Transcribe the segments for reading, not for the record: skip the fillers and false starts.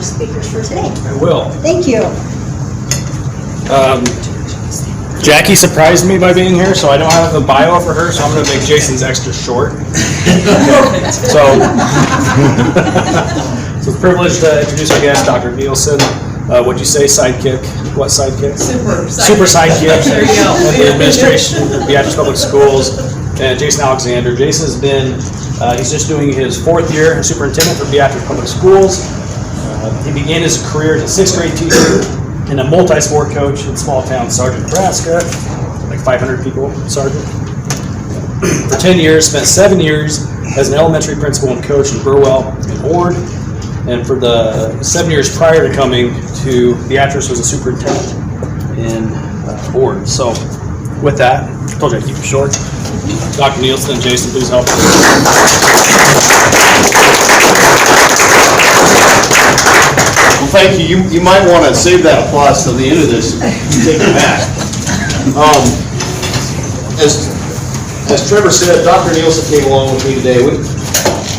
speakers for today. I will. Thank you. Jackie surprised me by being here, so I don't have a bio for her, so I'm going to make Jason's extra short. So it's a privilege to introduce our guest, Dr. Nielsen. What'd you say, sidekick? What sidekick? Super sidekick. There you go. And the administration of Beatrice Public Schools, and Jason Alexander. Jason has been, he's just doing his 4th year as superintendent for Beatrice Public Schools. He began his career as a 6th grade teacher and a multi-sport coach in small town Sargent, Nebraska, like 500 people, Sargent. For 10 years, spent 7 years as an elementary principal and coach in Burwell and Ord. And for the 7 years prior to coming to Beatrice, was a superintendent in Ord. So with that, I told you I'd keep it short. Dr. Nielsen and Jason, please help. Well, thank you. You might want to save that applause till the end of this. Take it back. As Trevor said, Dr. Nielsen came along with me today.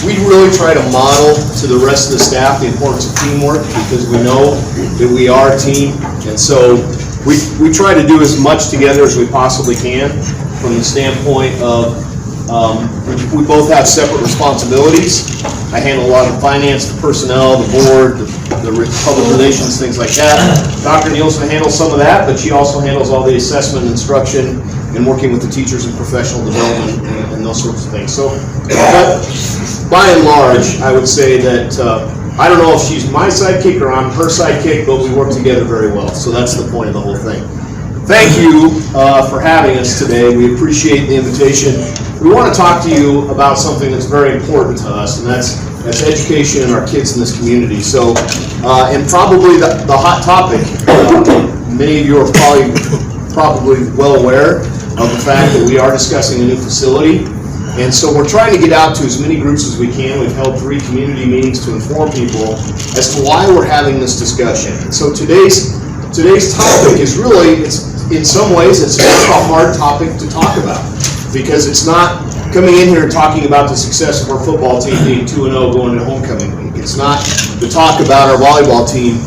We really try to model to the rest of the staff the importance of teamwork, because we know that we are a team, and so we try to do as much together as we possibly can. From the standpoint of we both have separate responsibilities. I handle a lot of finance, the personnel, the board, the public relations, things like that. Dr. Nielsen handles some of that, but she also handles all the assessment, instruction, and working with the teachers in professional development and those sorts of things. So, but by and large, I would say that I don't know if she's my sidekick or I'm her sidekick, but we work together very well. So that's the point of the whole thing. Thank you for having us today. We appreciate the invitation. We want to talk to you about something that's very important to us, and that's education and our kids in this community. So, and probably the hot topic, many of you are probably well aware of the fact that we are discussing a new facility. And so we're trying to get out to as many groups as we can. We've held 3 community meetings to inform people as to why we're having this discussion. And so today's topic is really, in some ways, it's a hard topic to talk about, because it's not coming in here and talking about the success of our football team being 2-0 going to homecoming week. It's not to talk about our volleyball team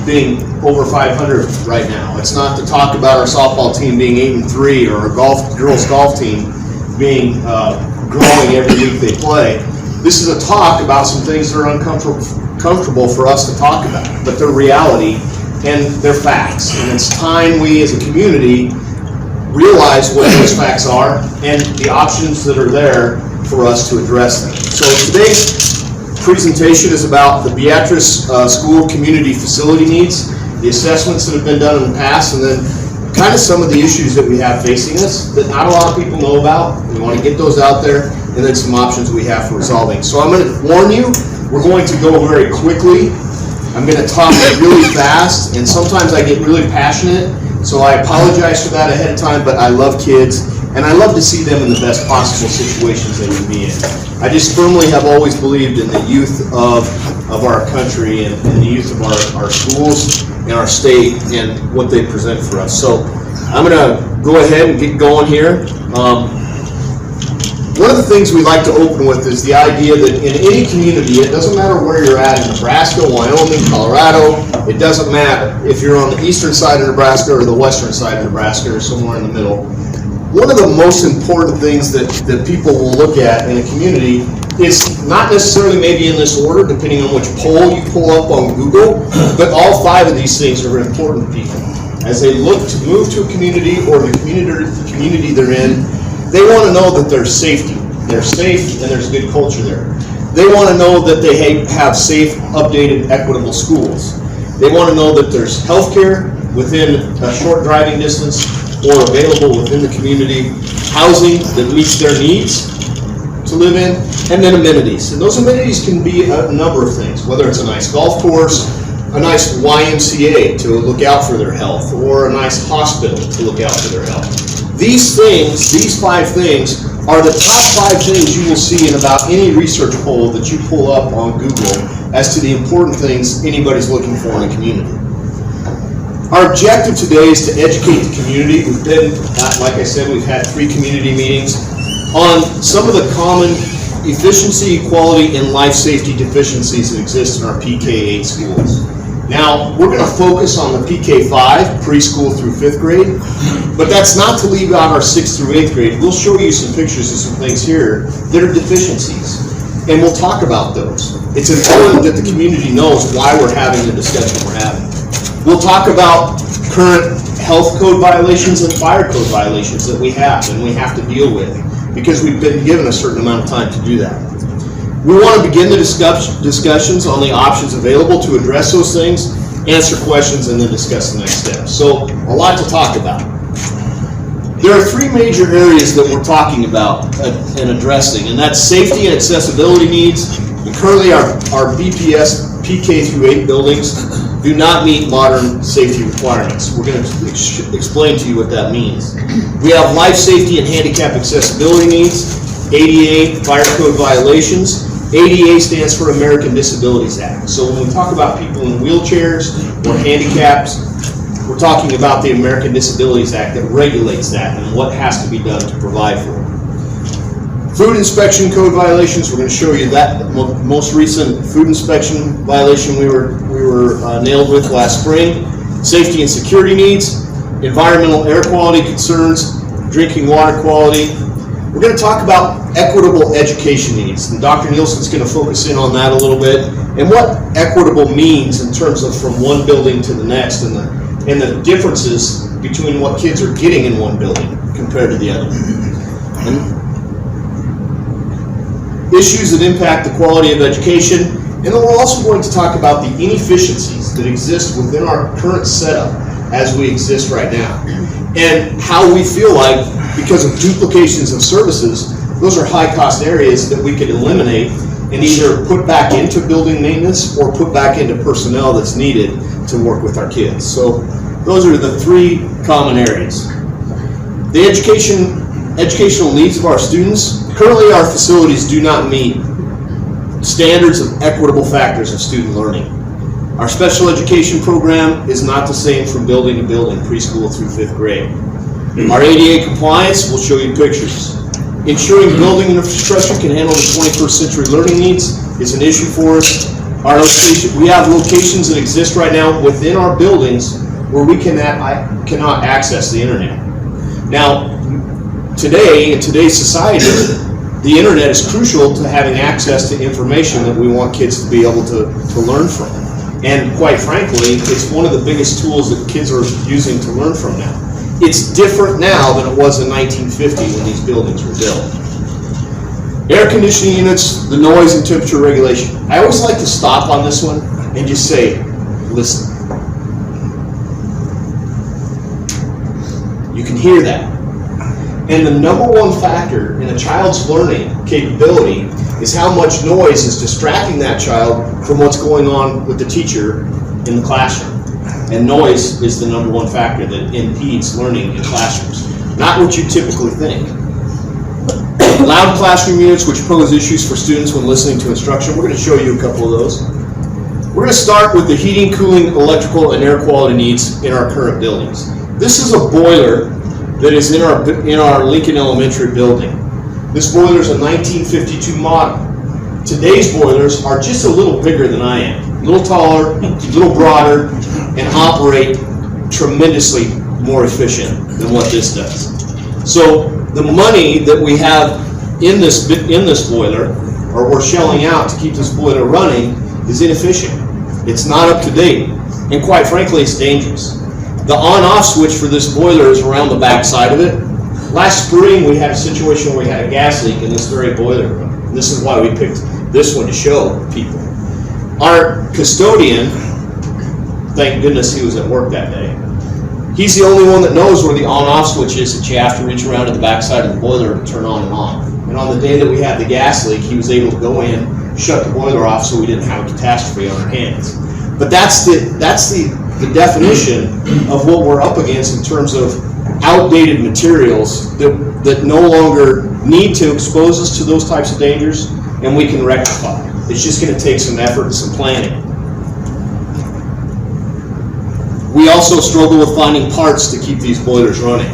being over 500 right now. It's not to talk about our softball team being 8-3 or our girls golf team being growing every week they play. This is a talk about some things that are uncomfortable for us to talk about, but they're reality and they're facts. And it's time we as a community realize what those facts are and the options that are there for us to address them. So today's presentation is about the Beatrice School community facility needs, the assessments that have been done in the past, and then kind of some of the issues that we have facing us that not a lot of people know about. We want to get those out there, and then some options we have for resolving. So I'm going to warn you, we're going to go very quickly. I'm going to talk really fast, and sometimes I get really passionate, so I apologize for that ahead of time, but I love kids, and I love to see them in the best possible situations they can be in. I just firmly have always believed in the youth of our country and the youth of our schools and our state and what they present for us. So I'm going to go ahead and get going here. One of the things we like to open with is the idea that in any community, it doesn't matter where you're at in Nebraska, Wyoming, Colorado, it doesn't matter if you're on the eastern side of Nebraska or the western side of Nebraska or somewhere in the middle. One of the most important things that people will look at in a community is not necessarily maybe in this order, depending on which poll you pull up on Google, but all 5 of these things are important to people. As they look to move to a community or the community they're in, they want to know that there's safety. They're safe and there's good culture there. They want to know that they have safe, updated, equitable schools. They want to know that there's health care within a short driving distance or available within the community, housing that meets their needs to live in, and then amenities. And those amenities can be a number of things, whether it's a nice golf course, a nice YMCA to look out for their health, or a nice hospital to look out for their health. These things, these 5 things, are the top 5 things you will see in about any research poll that you pull up on Google as to the important things anybody's looking for in a community. Our objective today is to educate the community. We've been, like I said, we've had 3 community meetings on some of the common efficiency, equality, and life safety deficiencies that exist in our PK8 schools. Now, we're going to focus on the PK5, preschool through 5th grade, but that's not to leave out our 6th through 8th grade. We'll show you some pictures of some things here that are deficiencies, and we'll talk about those. It's important that the community knows why we're having the discussion we're having. We'll talk about current health code violations and fire code violations that we have and we have to deal with because we've been given a certain amount of time to do that. We want to begin the discussions on the options available to address those things, answer questions, and then discuss the next steps. So, a lot to talk about. There are three major areas that we're talking about and addressing, and that's safety and accessibility needs. And currently, our BPS PK through 8 buildings do not meet modern safety requirements. We're going to explain to you what that means. We have life safety and handicap accessibility needs, ADA, fire code violations. ADA stands for American Disabilities Act. So when we talk about people in wheelchairs or handicaps, we're talking about the American Disabilities Act that regulates that and what has to be done to provide for it. Food inspection code violations, we're going to show you that most recent food inspection violation we were nailed with last spring. Safety and security needs, environmental air quality concerns, drinking water quality. We're going to talk about equitable education needs, and Dr. Nielsen's going to focus in on that a little bit, and what equitable means in terms of from one building to the next, and the differences between what kids are getting in one building compared to the other. And issues that impact the quality of education, and then we're also going to talk about the inefficiencies that exist within our current setup as we exist right now, and how we feel like, because of duplications of services, those are high-cost areas that we could eliminate and either put back into building maintenance or put back into personnel that's needed to work with our kids. So those are the three common areas. The educational needs of our students. Currently, our facilities do not meet standards of equitable factors of student learning. Our special education program is not the same from building to building, preschool through 5th grade. Our ADA compliance, we'll show you pictures. Ensuring building infrastructure can handle the 21st century learning needs is an issue for us. We have locations that exist right now within our buildings where we cannot access the internet. Now, today, in today's society, the internet is crucial to having access to information that we want kids to be able to learn from. And quite frankly, it's one of the biggest tools that kids are using to learn from now. It's different now than it was in 1950 when these buildings were built. Air conditioning units, the noise and temperature regulation. I always like to stop on this one and just say, listen. You can hear that. And the number one factor in a child's learning capability is how much noise is distracting that child from what's going on with the teacher in the classroom. And noise is the number one factor that impedes learning in classrooms. Not what you typically think. Loud classroom units, which pose issues for students when listening to instruction. We're going to show you a couple of those. We're going to start with the heating, cooling, electrical, and air quality needs in our current buildings. This is a boiler that is in our Lincoln Elementary building. This boiler is a 1952 model. Today's boilers are just a little bigger than I am. A little taller, a little broader, and operate tremendously more efficient than what this does. So the money that we have in this boiler, or we're shelling out to keep this boiler running, is inefficient. It's not up to date, and quite frankly, it's dangerous. The on-off switch for this boiler is around the back side of it. Last spring, we had a situation where we had a gas leak in this very boiler room. And this is why we picked this one to show people. Our custodian, thank goodness he was at work that day, he's the only one that knows where the on-off switch is that you have to reach around to the back side of the boiler to turn on and off. And on the day that we had the gas leak, he was able to go in, shut the boiler off so we didn't have a catastrophe on our hands. But that's the definition of what we're up against in terms of outdated materials that no longer need to expose us to those types of dangers, and we can rectify. It's just going to take some effort and some planning. We also struggle with finding parts to keep these boilers running.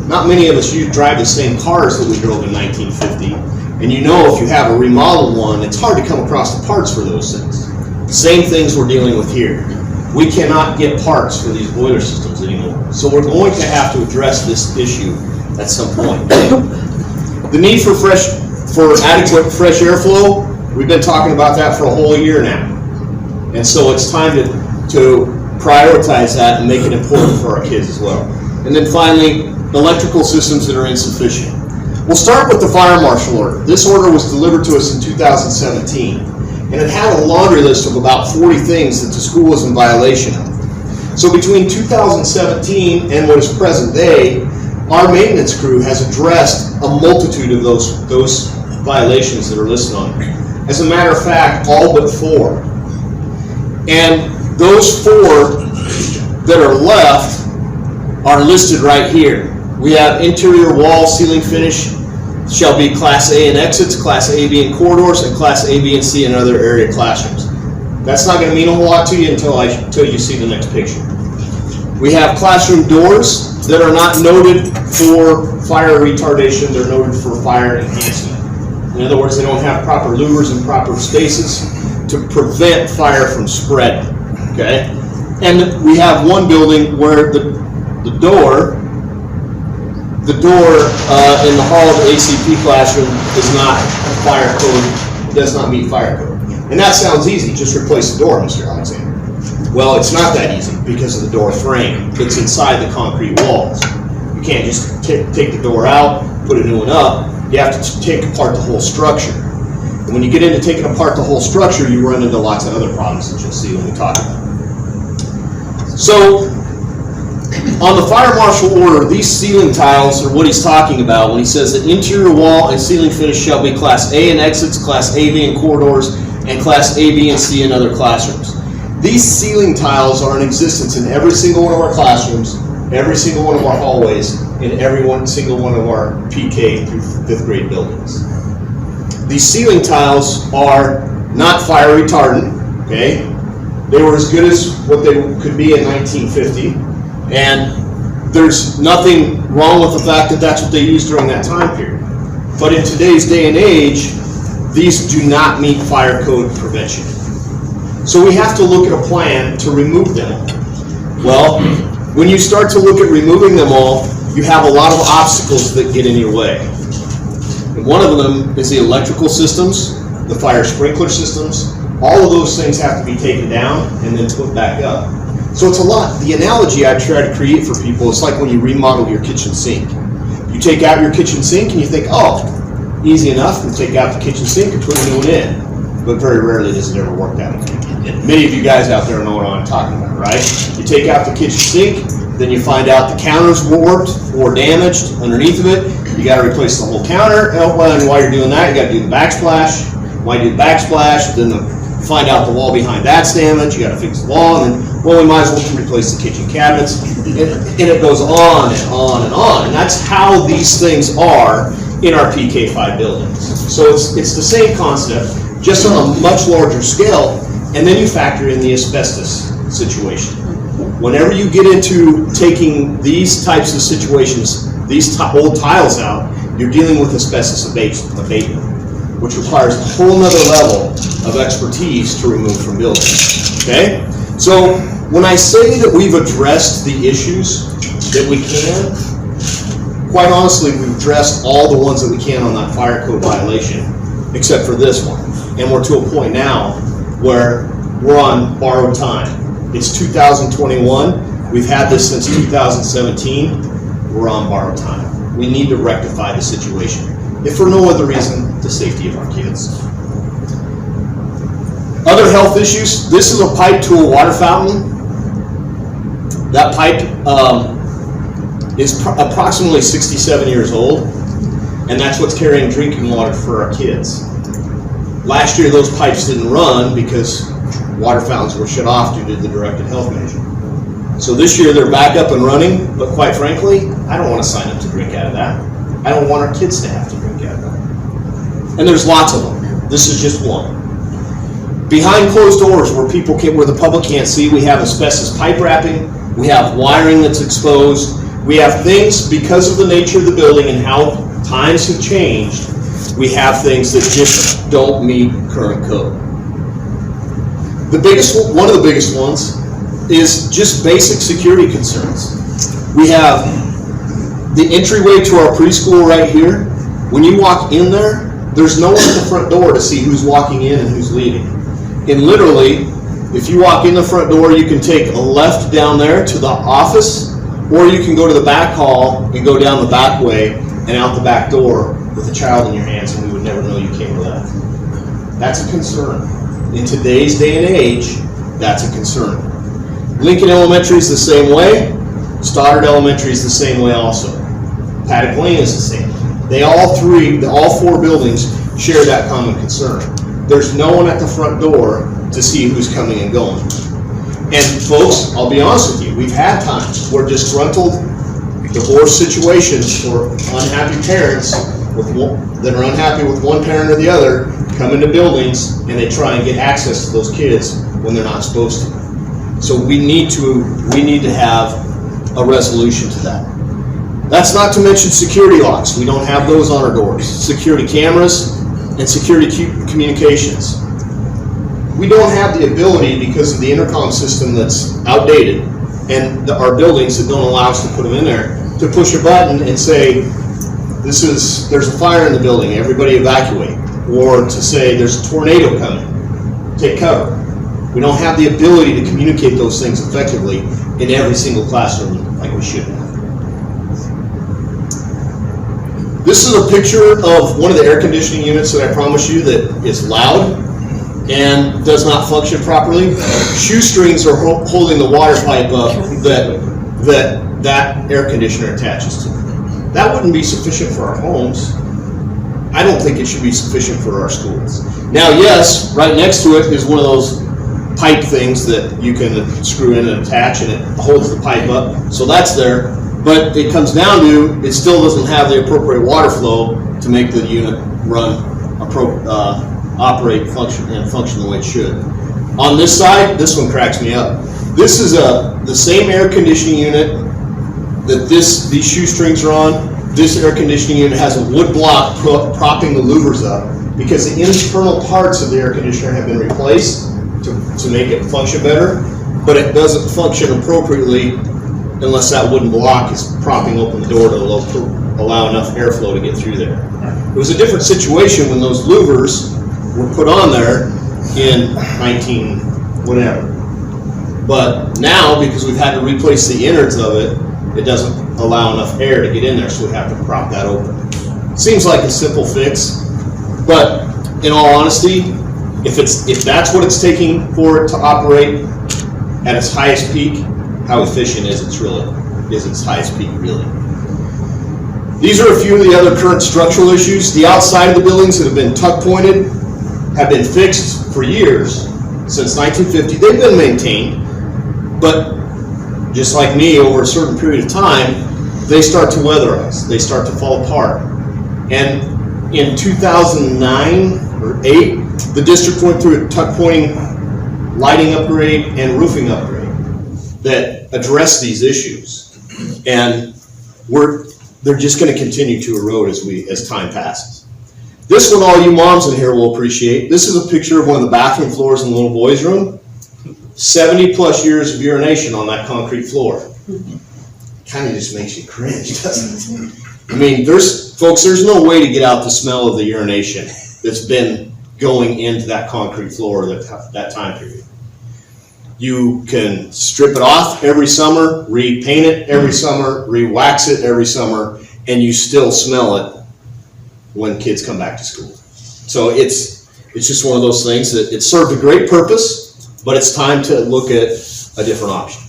Not many of us drive the same cars that we drove in 1950, And you know if you have a remodeled one, it's hard to come across the parts for those things. Same things we're dealing with here. We cannot get parts for these boiler systems anymore. So we're going to have to address this issue at some point. The need for adequate fresh airflow, we've been talking about that for a whole year now. And so it's time to prioritize that and make it important for our kids as well. And then finally, electrical systems that are insufficient. We'll start with the fire marshal order. This order was delivered to us in 2017, and it had a laundry list of about 40 things that the school was in violation of. So between 2017 and what is present day, our maintenance crew has addressed a multitude of those violations that are listed on it. As a matter of fact, all but 4. And those 4 that are left are listed right here. We have interior wall ceiling finish shall be Class A in exits, Class A, B in corridors, and Class A, B, and C in other area classrooms. That's not going to mean a whole lot to you until you see the next picture. We have classroom doors that are not noted for fire retardation, they're noted for fire enhancement. In other words, they don't have proper louvers and proper spaces to prevent fire from spreading, okay? And we have one building where the door in the hall of the ACP classroom is not fire code, does not meet fire code. And that sounds easy, just replace the door, Mr. Alexander. Well, it's not that easy because of the door frame. It's inside the concrete walls. You can't just take the door out, put a new one up. You have to take apart the whole structure. And when you get into taking apart the whole structure, you run into lots of other problems that you'll see when we talk about it. So, on the fire marshal order, these ceiling tiles are what he's talking about when he says that interior wall and ceiling finish shall be Class A in exits, Class A, B in corridors, and Class A, B, and C in other classrooms. These ceiling tiles are in existence in every single one of our classrooms, every single one of our hallways, and every single one of our PK through 5th grade buildings. These ceiling tiles are not fire retardant, okay? They were as good as what they could be in 1950, and there's nothing wrong with the fact that that's what they used during that time period. But in today's day and age, these do not meet fire code prevention. So we have to look at a plan to remove them all. Well, when you start to look at removing them all, you have a lot of obstacles that get in your way. And one of them is the electrical systems, the fire sprinkler systems. All of those things have to be taken down and then put back up. So it's a lot. The analogy I try to create for people is like when you remodel your kitchen sink. You take out your kitchen sink and you think, oh, easy enough, and take out the kitchen sink and put a new one in. But very rarely does it ever work that way. And many of you guys out there know what I'm talking about, right? You take out the kitchen sink, then you find out the counter's warped or damaged underneath of it. You got to replace the whole counter. And while you're doing that, you got to do the backsplash. While you do the backsplash, then find out the wall behind that's damaged. You got to fix the wall, and then, well, we might as well replace the kitchen cabinets. And it goes on and on and on. And that's how these things are in our PK5 buildings. So it's the same concept, just on a much larger scale. And then you factor in the asbestos situation. Whenever you get into taking these types of situations, these old tiles out, you're dealing with asbestos abatement, which requires a whole nother level of expertise to remove from buildings. Okay? So when I say that we've addressed the issues that we can, quite honestly, we've addressed all the ones that we can on that fire code violation, except for this one. And we're to a point now where we're on borrowed time. It's 2021. We've had this since 2017. We're on borrowed time. We need to rectify the situation. If for no other reason, the safety of our kids. Other health issues. This is a pipe to a water fountain. That pipe is approximately 67 years old, and that's what's carrying drinking water for our kids. Last year, those pipes didn't run because water fountains were shut off due to the directed health measure. So this year, they're back up and running, but quite frankly, I don't want to sign up to drink out of that. I don't want our kids to have to drink out of that. And there's lots of them. This is just one. Behind closed doors where the public can't see, we have asbestos pipe wrapping, we have wiring that's exposed, we have things, because of the nature of the building and how times have changed, we have things that just don't meet current code. One of the biggest ones is just basic security concerns. We have the entryway to our preschool right here. When you walk in there, there's no one at the front door to see who's walking in and who's leaving. And literally, if you walk in the front door, you can take a left down there to the office, or you can go to the back hall and go down the back way and out the back door with a child in your hands, and we would never know you came or left. That's a concern. In today's day and age, that's a concern. Lincoln Elementary is the same way. Stoddard Elementary is the same way also. Paddock Lane is the same. All four buildings share that common concern. There's no one at the front door to see who's coming and going. And folks, I'll be honest with you, we've had times where disgruntled divorce situations or unhappy parents that are unhappy with one parent or the other come into buildings and they try and get access to those kids when they're not supposed to. So we need to have a resolution to that. That's not to mention security locks. We don't have those on our doors. Security cameras and security communications. We don't have the ability, because of the intercom system that's outdated and our buildings that don't allow us to put them in there, to push a button and say, there's a fire in the building, everybody evacuate. Or to say, there's a tornado coming, take cover. We don't have the ability to communicate those things effectively in every single classroom like we should have. This is a picture of one of the air conditioning units that I promise you that is loud and does not function properly. Shoestrings are holding the water pipe up that air conditioner attaches to. That wouldn't be sufficient for our homes. I don't think it should be sufficient for our schools. Now, yes, right next to it is one of those pipe things that you can screw in and attach, and it holds the pipe up, so that's there. But it comes down to, it still doesn't have the appropriate water flow to make the unit run, operate, function the way it should. On this side, this one cracks me up. This is the same air conditioning unit that these shoestrings are on. This air conditioning unit has a wood block propping the louvers up because the internal parts of the air conditioner have been replaced to make it function better, but it doesn't function appropriately unless that wooden block is propping open the door to allow enough airflow to get through there. It was a different situation when those louvers were put on there in 19 whatever. But now, because we've had to replace the innards of it, it doesn't allow enough air to get in there, so we have to prop that open. Seems like a simple fix, but in all honesty, if that's what it's taking for it to operate at its highest peak, how efficient is its highest peak really? These are a few of the other current structural issues. The outside of the buildings that have been tuck pointed have been fixed for years, since 1950. They've been maintained, but just like me, over a certain period of time, they start to weatherize. They start to fall apart. And in 2009 or 8, the district went through a tuck pointing, lighting upgrade, and roofing upgrade that addressed these issues. And they're just going to continue to erode as time passes. This one, all you moms in here will appreciate. This is a picture of one of the bathroom floors in the little boy's room. 70 plus years of urination on that concrete floor. Kind of just makes you cringe, doesn't it? I mean, there's no way to get out the smell of the urination that's been going into that concrete floor that time period. You can strip it off every summer, repaint it every summer, re-wax it every summer, and you still smell it when kids come back to school. So it's just one of those things that it served a great purpose, but it's time to look at a different option.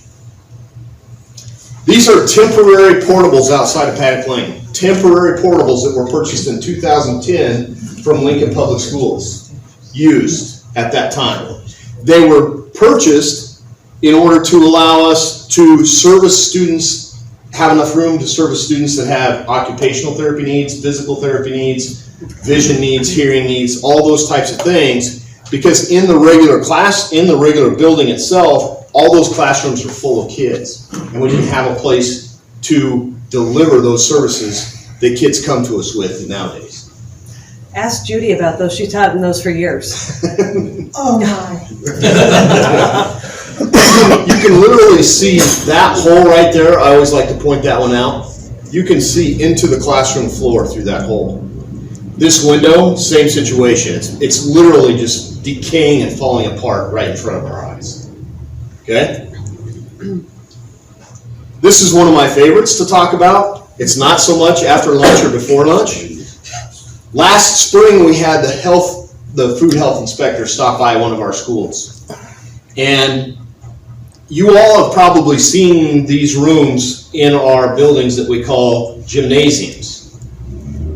These are temporary portables outside of Paddock Lane. Temporary portables that were purchased in 2010 from Lincoln Public Schools, used at that time. They were purchased in order to allow us to service students, have enough room to service students that have occupational therapy needs, physical therapy needs, vision needs, hearing needs, all those types of things. Because in the regular building itself, all those classrooms are full of kids. And we didn't have a place to deliver those services that kids come to us with nowadays. Ask Judy about those. She taught in those for years. Oh my. You can literally see that hole right there. I always like to point that one out. You can see into the classroom floor through that hole. This window, same situation. It's literally just decaying and falling apart right in front of our eyes. Okay? This is one of my favorites to talk about. It's not so much after lunch or before lunch. Last spring, we had the food health inspector stop by one of our schools. And you all have probably seen these rooms in our buildings that we call gymnasiums.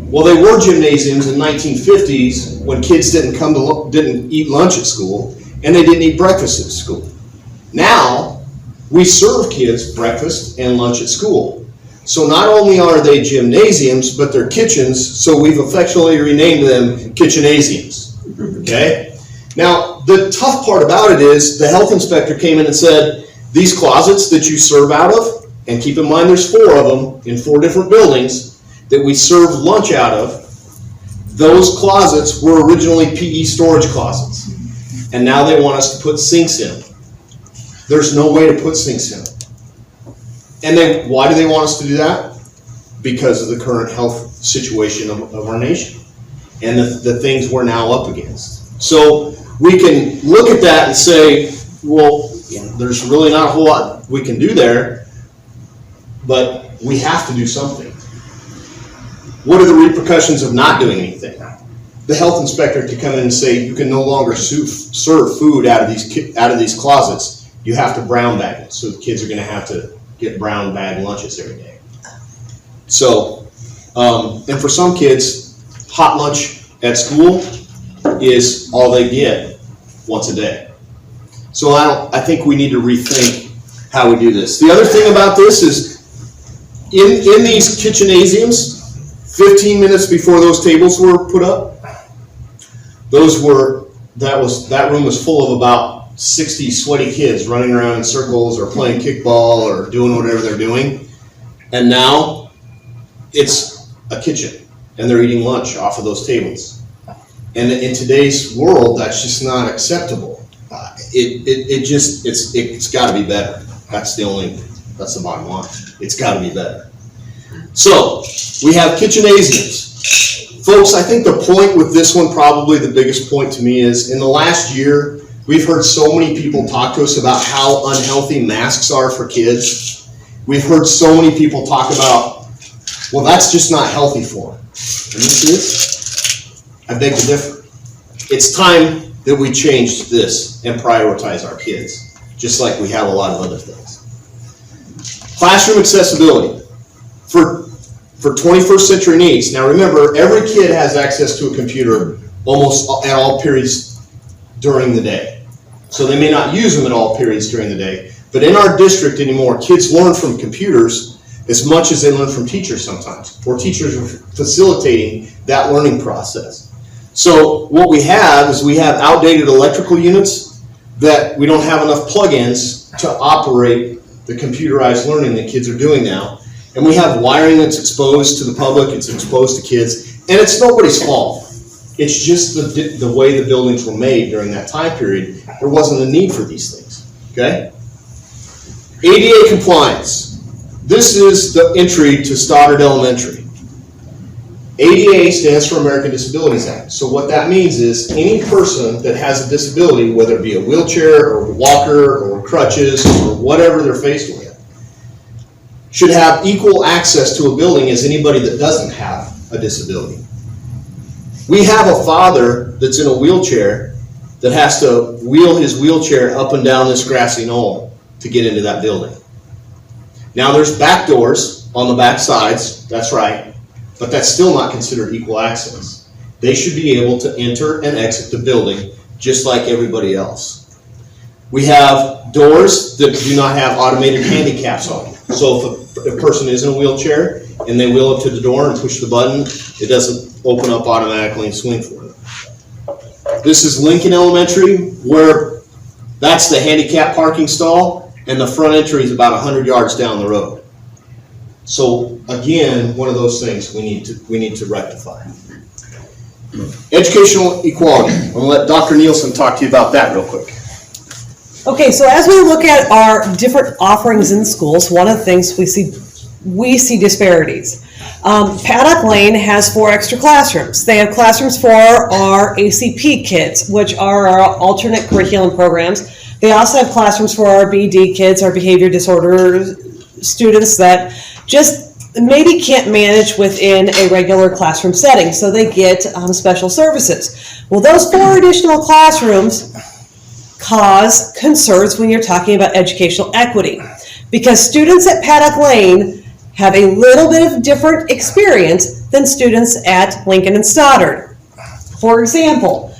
Well, they were gymnasiums in the 1950s when kids didn't eat lunch at school and they didn't eat breakfast at school. Now, we serve kids breakfast and lunch at school. So not only are they gymnasiums, but they're kitchens, so we've affectionately renamed them kitchenasiums. Okay? Now, the tough part about it is the health inspector came in and said, these closets that you serve out of, and keep in mind there's 4 of them in 4 different buildings that we serve lunch out of, those closets were originally PE storage closets. And now they want us to put sinks in them. There's no way to put sinks in them. And why do they want us to do that? Because of the current health situation of our nation and the things we're now up against. So we can look at that and say, well, there's really not a whole lot we can do there, but we have to do something. What are the repercussions of not doing anything? The health inspector to come in and say, you can no longer serve food out of these closets. You have to brown bag it. So the kids are going to have to get brown bag lunches every day. So, and for some kids, hot lunch at school is all they get once a day. So I think we need to rethink how we do this. The other thing about this is, in these kitchenasiums, 15 minutes before those tables were put up, that room was full of about 60 sweaty kids running around in circles or playing kickball or doing whatever they're doing. And now it's a kitchen and they're eating lunch off of those tables. And in today's world, that's just not acceptable. It's got to be better. That's the bottom line. It's got to be better. So we have kitchenasiums. Folks, I think the point with this one, probably the biggest point to me, is in the last year, we've heard so many people talk to us about how unhealthy masks are for kids. We've heard so many people talk about, well, that's just not healthy for them. And this is, I beg to differ. It's time that we change this and prioritize our kids, just like we have a lot of other things. Classroom accessibility. For 21st century needs. Now remember, every kid has access to a computer almost at all periods during the day. So they may not use them at all periods during the day. But in our district anymore, kids learn from computers as much as they learn from teachers sometimes. Or teachers are facilitating that learning process. So what we have is we have outdated electrical units that we don't have enough plug-ins to operate the computerized learning that kids are doing now. And we have wiring that's exposed to the public, it's exposed to kids, and it's nobody's fault. It's just the way the buildings were made during that time period. There wasn't a need for these things, okay? ADA compliance. This is the entry to Stoddard Elementary. ADA stands for American Disabilities Act. So what that means is any person that has a disability, whether it be a wheelchair or a walker or crutches or whatever they're faced with, should have equal access to a building as anybody that doesn't have a disability. We have a father that's in a wheelchair that has to wheel his wheelchair up and down this grassy knoll to get into that building. Now there's back doors on the back sides, that's right, but that's still not considered equal access. They should be able to enter and exit the building just like everybody else. We have doors that do not have automated handicaps on them. So if a person is in a wheelchair and they wheel up to the door and push the button, it doesn't open up automatically and swing for them. This is Lincoln Elementary, where that's the handicap parking stall, and the front entry is about 100 yards down the road. So again, one of those things we need to rectify. Educational equality. I'm going to let Dr. Nielsen talk to you about that real quick. Okay, so as we look at our different offerings in schools, one of the things we see disparities. Paddock Lane has 4 extra classrooms. They have classrooms for our ACP kids, which are our alternate curriculum programs. They also have classrooms for our BD kids, our behavior disorder students that just maybe can't manage within a regular classroom setting, so they get special services. Well, those 4 additional classrooms cause concerns when you're talking about educational equity, because students at Paddock Lane have a little bit of different experience than students at Lincoln and Stoddard. For example,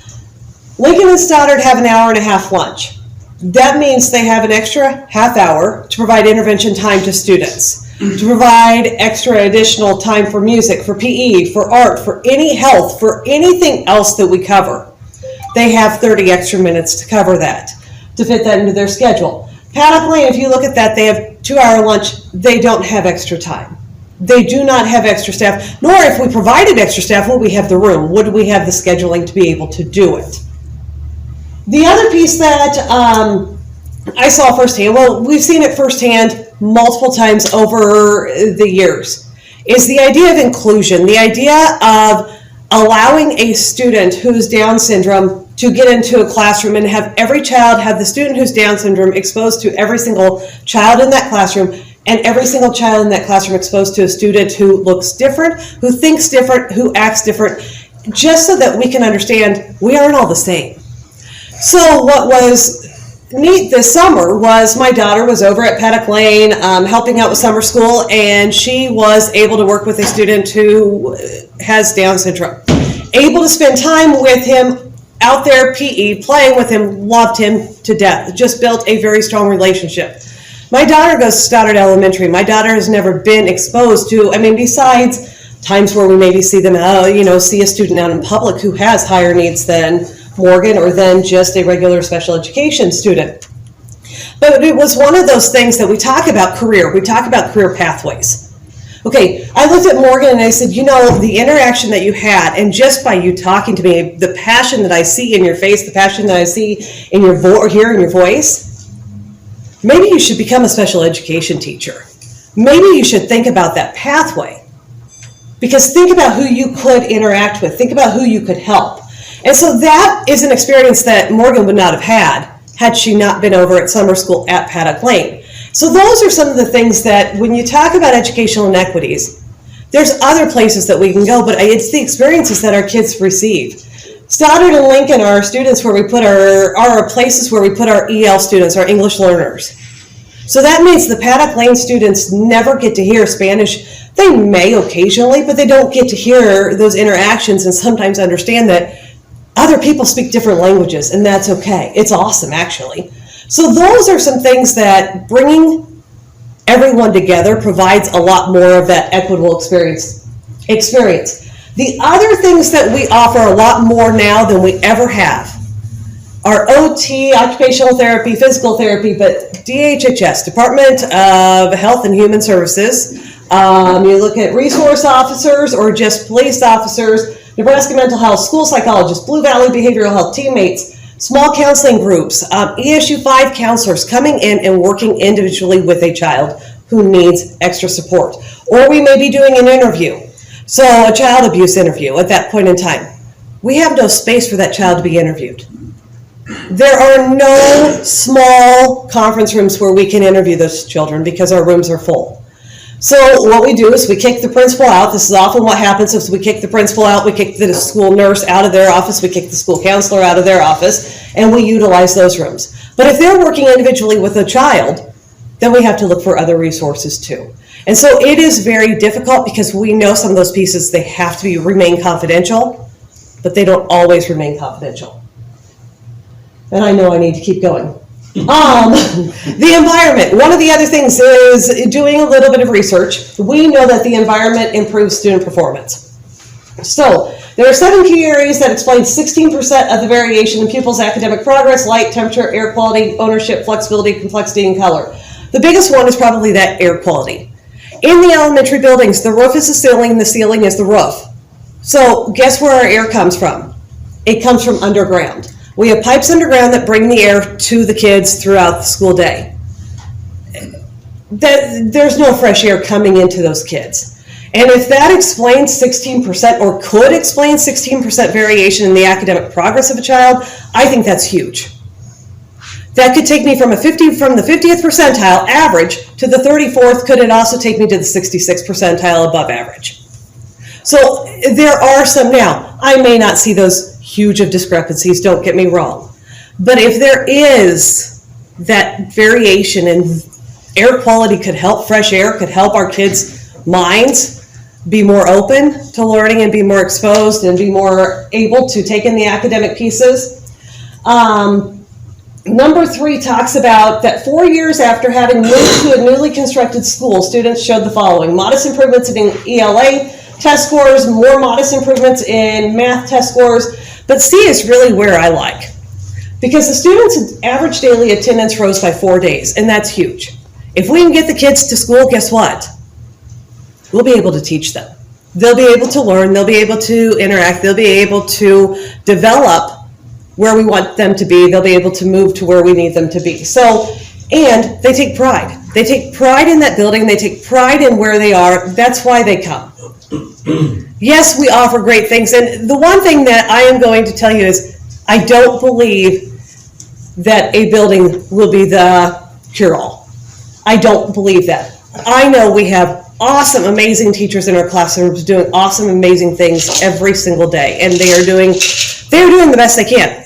Lincoln and Stoddard have an hour-and-a-half lunch. That means they have an extra half hour to provide intervention time to students, to provide extra additional time for music, for PE, for art, for any health, for anything else that we cover. They have 30 extra minutes to cover that, to fit that into their schedule. Paddock Lane, if you look at that, they have 2-hour lunch. They don't have extra time. They do not have extra staff, nor if we provided extra staff, would we have the room? Would we have the scheduling to be able to do it? The other piece that I saw firsthand, well, we've seen it firsthand multiple times over the years, is the idea of inclusion, the idea of allowing a student who's Down syndrome to get into a classroom and have every child have the student who's Down syndrome exposed to every single child in that classroom, and every single child in that classroom exposed to a student who looks different, who thinks different, who acts different, just so that we can understand we aren't all the same. So what was neat this summer was my daughter was over at Paddock Lane helping out with summer school, and she was able to work with a student who has Down syndrome. Able to spend time with him out there, PE, playing with him, loved him to death, just built a very strong relationship. My daughter goes to Stoddard Elementary. My daughter has never been exposed to, besides times where we maybe see them, see a student out in public who has higher needs than Morgan or than just a regular special education student. But it was one of those things that we talk about career pathways. Okay, I looked at Morgan and I said, the interaction that you had, and just by you talking to me, the passion that I see in your face, the passion that I see in your hear in your voice, maybe you should become a special education teacher. Maybe you should think about that pathway. Because think about who you could interact with, think about who you could help. And so that is an experience that Morgan would not have had she not been over at summer school at Paddock Lane. So those are some of the things that when you talk about educational inequities, there's other places that we can go, but it's the experiences that our kids receive. Stoddard and Lincoln are students where we put are places where we put our EL students, our English learners. So that means the Paddock Lane students never get to hear Spanish. They may occasionally, but they don't get to hear those interactions and sometimes understand that other people speak different languages, and that's okay. It's awesome, actually. So those are some things that bringing everyone together provides a lot more of that equitable experience. The other things that we offer a lot more now than we ever have are OT, occupational therapy, physical therapy, but DHHS, Department of Health and Human Services. You look at resource officers or just police officers, Nebraska mental health, school psychologists, Blue Valley behavioral health teammates, small counseling groups, ESU 5 counselors coming in and working individually with a child who needs extra support. Or we may be doing an interview. So a child abuse interview at that point in time. We have no space for that child to be interviewed. There are no small conference rooms where we can interview those children because our rooms are full. So what we do is we kick the principal out. This is often what happens is we kick the principal out, we kick the school nurse out of their office, we kick the school counselor out of their office, and we utilize those rooms. But if they're working individually with a child, then we have to look for other resources too. And so it is very difficult because we know some of those pieces, they have to remain confidential, but they don't always remain confidential. And I know I need to keep going. The environment. One of the other things is doing a little bit of research. We know that the environment improves student performance. So there are 7 key areas that explain 16% of the variation in pupils' academic progress: light, temperature, air quality, ownership, flexibility, complexity, and color. The biggest one is probably that air quality. In the elementary buildings, the roof is the ceiling and the ceiling is the roof. So guess where our air comes from? It comes from underground. We have pipes underground that bring the air to the kids throughout the school day. There's no fresh air coming into those kids. And if that explains 16% or could explain 16% variation in the academic progress of a child, I think that's huge. That could take me from the 50th percentile average to the 34th. Could it also take me to the 66th percentile above average? So there are some now. I may not see those huge of discrepancies, don't get me wrong. But if there is that variation in air quality could help, fresh air could help our kids' minds be more open to learning and be more exposed and be more able to take in the academic pieces. Number 3 talks about that 4 years after having moved to a newly constructed school, students showed the following: modest improvements in ELA test scores, more modest improvements in math test scores. But C is really where I like, because the students' average daily attendance rose by 4 days, and that's huge. If we can get the kids to school, guess what? We'll be able to teach them. They'll be able to learn, they'll be able to interact, they'll be able to develop where we want them to be, they'll be able to move to where we need them to be. So, and they take pride. They take pride in that building, they take pride in where they are, that's why they come. Yes, we offer great things, and the one thing that I am going to tell you is I don't believe that a building will be the cure-all. I don't believe that. I know we have awesome, amazing teachers in our classrooms doing awesome, amazing things every single day, and they're doing the best they can.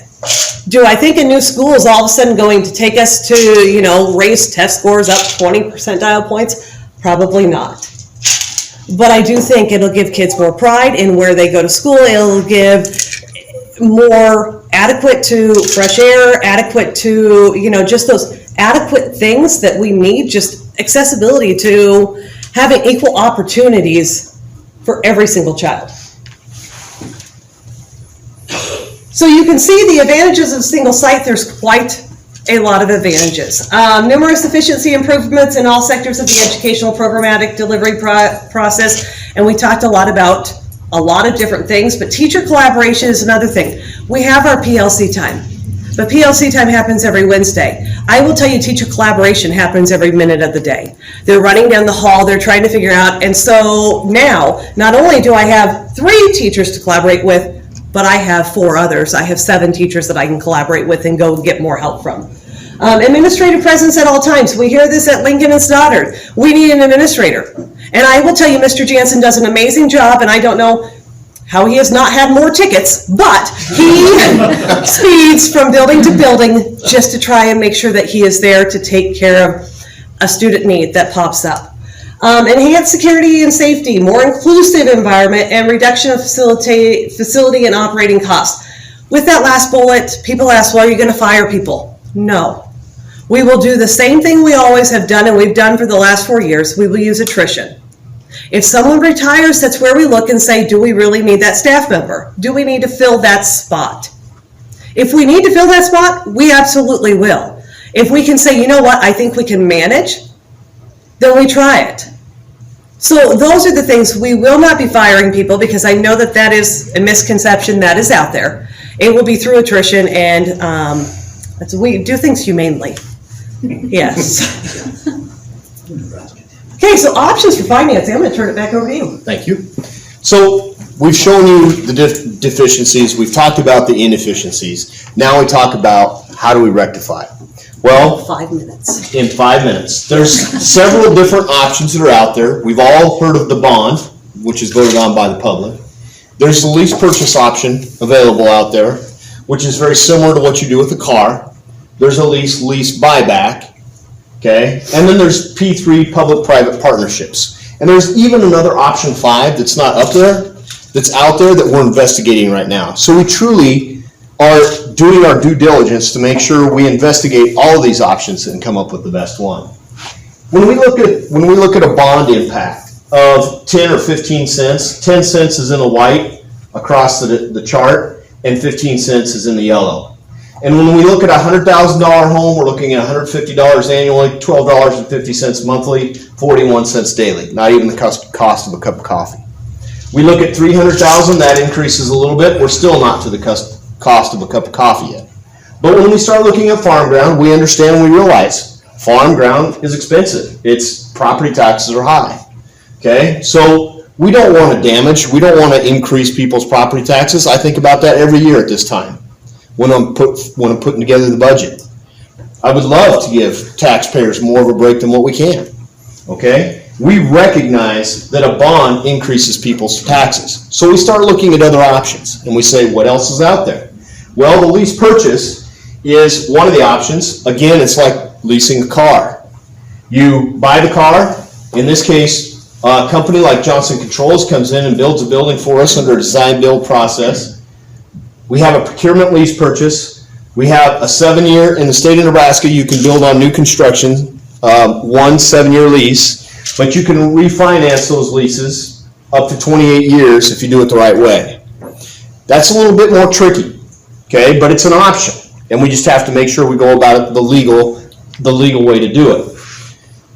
Do I think a new school is all of a sudden going to take us to, raise test scores up 20 percentile points? Probably not. But I do think it'll give kids more pride in where they go to school. It'll give more adequate to fresh air, adequate to, just those adequate things that we need, just accessibility to having equal opportunities for every single child. So you can see the advantages of a single site. There's quite a lot of advantages. Numerous efficiency improvements in all sectors of the educational programmatic delivery process, and we talked a lot about a lot of different things, but teacher collaboration is another thing. We have our PLC time, but PLC time happens every Wednesday. I will tell you, teacher collaboration happens every minute of the day. They're running down the hall, they're trying to figure out, and so now, not only do I have 3 teachers to collaborate with, but I have 4 others. I have 7 teachers that I can collaborate with and go get more help from. Administrative presence at all times. We hear this at Lincoln and Stoddard. We need an administrator. And I will tell you, Mr. Jansen does an amazing job, and I don't know how he has not had more tickets, but he speeds from building to building just to try and make sure that he is there to take care of a student need that pops up. Enhanced security and safety, more inclusive environment, and reduction of facility and operating costs. With that last bullet, people ask, well, are you going to fire people? No. We will do the same thing we always have done and we've done for the last 4 years. We will use attrition. If someone retires, that's where we look and say, do we really need that staff member? Do we need to fill that spot? If we need to fill that spot, we absolutely will. If we can say, you know what, I think we can manage, then we try it. So those are the things. We will not be firing people because I know that that is a misconception that is out there. It will be through attrition, and we do things humanely. Yes. Okay, so options for financing. I'm going to turn it back over to you. Thank you. So we've shown you the deficiencies. We've talked about the inefficiencies. Now we talk about how do we rectify it. Well, 5 minutes. In 5 minutes. There's several different options that are out there. We've all heard of the bond, which is voted on by the public. There's the lease purchase option available out there, which is very similar to what you do with a car. There's a lease buyback, okay? And then there's P3 public-private partnerships. And there's even another option 5 that's not up there, that's out there that we're investigating right now. So we truly are doing our due diligence to make sure we investigate all of these options and come up with the best one. When we look at a bond impact of 10 or 15 cents, 10 cents is in the white across the chart, and 15 cents is in the yellow. And when we look at a $100,000 home, we're looking at $150 annually, $12.50 monthly, 41 cents daily, not even the cost of a cup of coffee. We look at 300,000, that increases a little bit. We're still not to the cost of a cup of coffee yet. But when we start looking at farm ground, we understand and we realize farm ground is expensive. Its property taxes are high. Okay, so we don't want to damage, we don't want to increase people's property taxes. I think about that every year at this time when I'm putting together the budget. I would love to give taxpayers more of a break than what we can. Okay? We recognize that a bond increases people's taxes. So we start looking at other options and we say, what else is out there? Well, the lease purchase is one of the options. Again, it's like leasing a car. You buy the car, in this case, a company like Johnson Controls comes in and builds a building for us under a design-build process. We have a procurement lease purchase. We have a 7-year, in the state of Nebraska, you can build on new construction, 1 7-year lease. But you can refinance those leases up to 28 years if you do it the right way. That's a little bit more tricky, okay? But it's an option, and we just have to make sure we go about it the legal way to do it.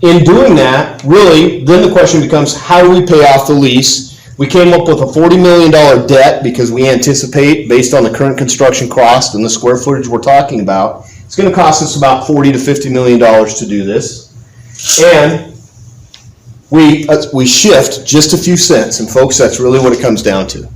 In doing that, really, then the question becomes, how do we pay off the lease? We came up with a $40 million debt because we anticipate, based on the current construction cost and the square footage we're talking about, it's going to cost us about $40 to $50 million to do this. And we shift just a few cents, and folks, that's really what it comes down to.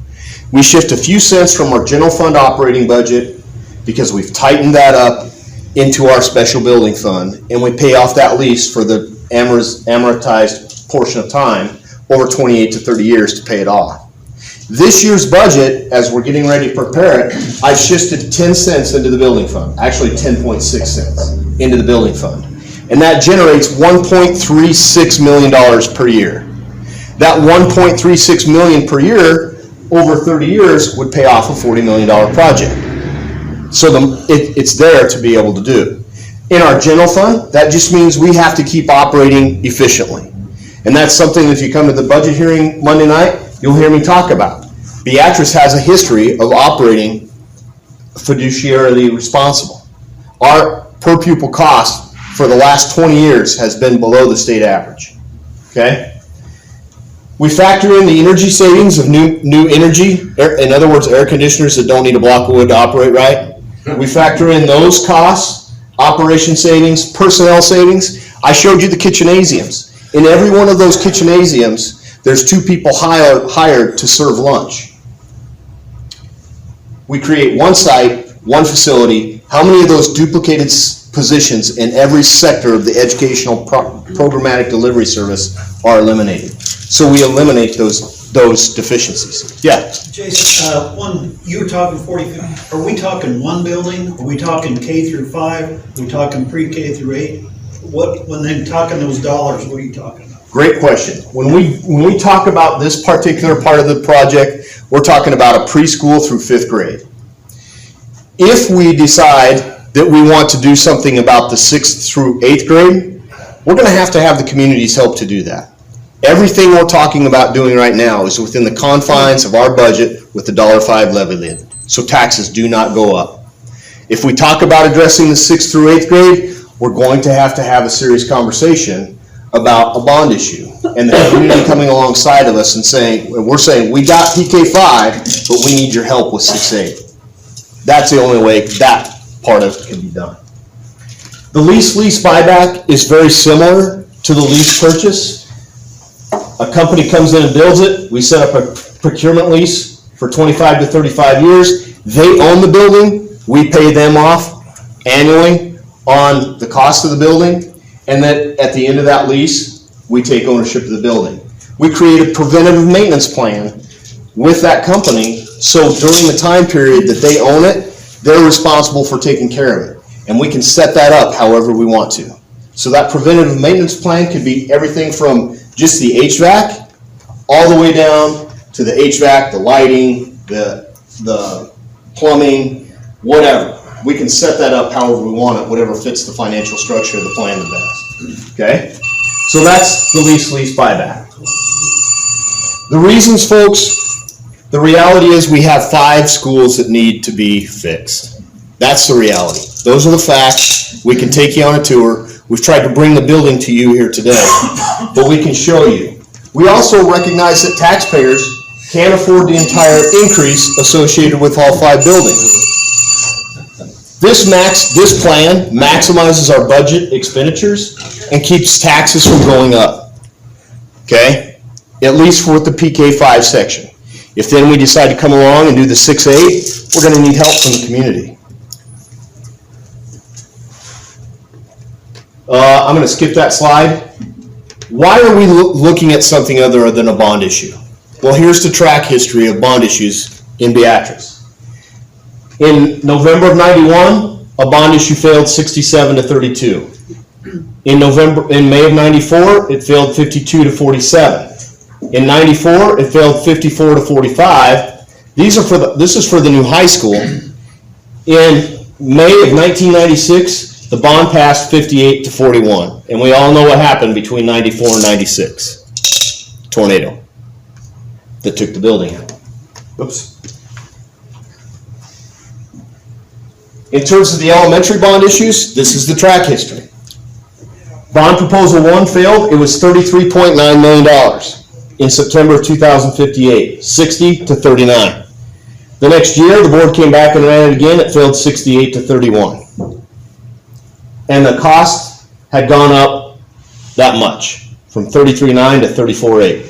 We shift a few cents from our general fund operating budget because we've tightened that up into our special building fund, and we pay off that lease for the amortized portion of time over 28 to 30 years to pay it off. This year's budget, as we're getting ready to prepare it, I've shifted 10 cents into the building fund, actually 10.6 cents into the building fund. And that generates $1.36 million per year. That $1.36 million per year over 30 years would pay off a $40 million project. So it's there to be able to do. In our general fund, that just means we have to keep operating efficiently. And that's something that if you come to the budget hearing Monday night, you'll hear me talk about. Beatrice has a history of operating fiduciarily responsible. Our per pupil cost for the last 20 years has been below the state average. Okay? We factor in the energy savings of new energy, in other words, air conditioners that don't need a block of wood to operate right. We factor in those costs, operation savings, personnel savings. I showed you the kitchenasiums. In every one of those kitchenasiums, there's 2 people hired to serve lunch. We create one site, one facility. How many of those duplicated positions in every sector of the educational programmatic delivery service are eliminated? So we eliminate those deficiencies. Yeah. Jason, you were talking 40, are we talking one building? Are we talking K through 5? Are we talking pre-K through 8? When they're talking those dollars, what are you talking about? Great question. When we talk about this particular part of the project, we're talking about a preschool through 5th grade. If we decide that we want to do something about the 6th through 8th grade, we're going to have the community's help to do that. Everything we're talking about doing right now is within the confines of our budget with the $5 levy lid. So taxes do not go up. If we talk about addressing the 6th through 8th grade, we're going to have a serious conversation about a bond issue. And the community coming alongside of us and we're saying, we got PK5, but we need your help with 6-8. That's the only way that part of it can be done. The lease buyback is very similar to the lease purchase. A company comes in and builds it. We set up a procurement lease for 25 to 35 years. They own the building. We pay them off annually on the cost of the building. And then at the end of that lease, we take ownership of the building. We create a preventative maintenance plan with that company, so during the time period that they own it, they're responsible for taking care of it. And we can set that up however we want to. So that preventative maintenance plan could be everything from just the HVAC all the way down to the HVAC, the lighting, the plumbing, whatever. We can set that up however we want it, whatever fits the financial structure of the plan the best. Okay? So that's the lease buyback. The reasons, folks, the reality is we have 5 schools that need to be fixed. That's the reality. Those are the facts. We can take you on a tour. We've tried to bring the building to you here today, but we can show you. We also recognize that taxpayers can't afford the entire increase associated with all 5 buildings. This plan maximizes our budget expenditures and keeps taxes from going up, okay? At least for the PK5 section. If then we decide to come along and do the 6-8, we're gonna need help from the community. I'm gonna skip that slide. Why are we looking at something other than a bond issue? Well, here's the track history of bond issues in Beatrice. In November of 91, a bond issue failed 67-32. In May of 94, it failed 52-47. In 94, it failed 54-45. This is for the new high school. In May of 1996, the bond passed 58-41. And we all know what happened between 94 and 96. Tornado that took the building out. Oops. In terms of the elementary bond issues, this is the track history. Bond proposal 1 failed. It was $33.9 million in September of 2058, 60-39. The next year, the board came back and ran it again. It failed 68-31. And the cost had gone up that much, from 33.9 to 34.8.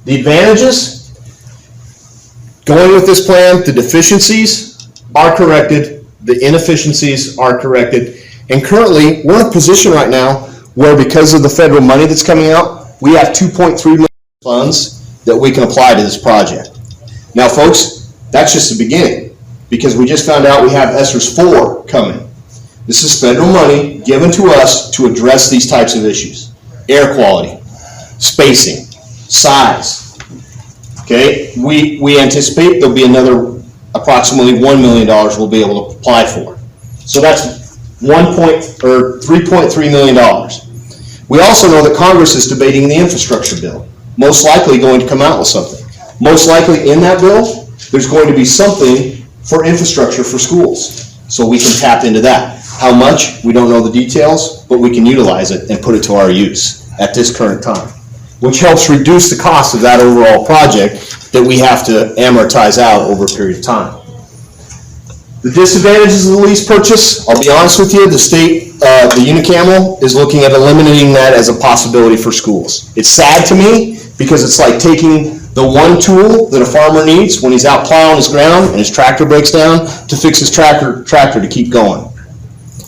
The advantages, going with this plan, the deficiencies are corrected, the inefficiencies are corrected, and currently we're in a position right now where, because of the federal money that's coming out, we have $2.3 million funds that we can apply to this project. Now folks, that's just the beginning, because we just found out we have ESSERS 4 coming. This is federal money given to us to address these types of issues. Air quality, spacing, size. Okay, we anticipate there'll be another approximately $1 million we'll be able to apply for. So that's $3.3 million. We also know that Congress is debating the infrastructure bill, most likely going to come out with something. Most likely in that bill, there's going to be something for infrastructure for schools, so we can tap into that. How much, we don't know the details, but we can utilize it and put it to our use at this current time, which helps reduce the cost of that overall project that we have to amortize out over a period of time. The disadvantages of the lease purchase, I'll be honest with you, the state, the unicameral is looking at eliminating that as a possibility for schools. It's sad to me because it's like taking the one tool that a farmer needs when he's out plowing his ground and his tractor breaks down to fix his tractor to keep going.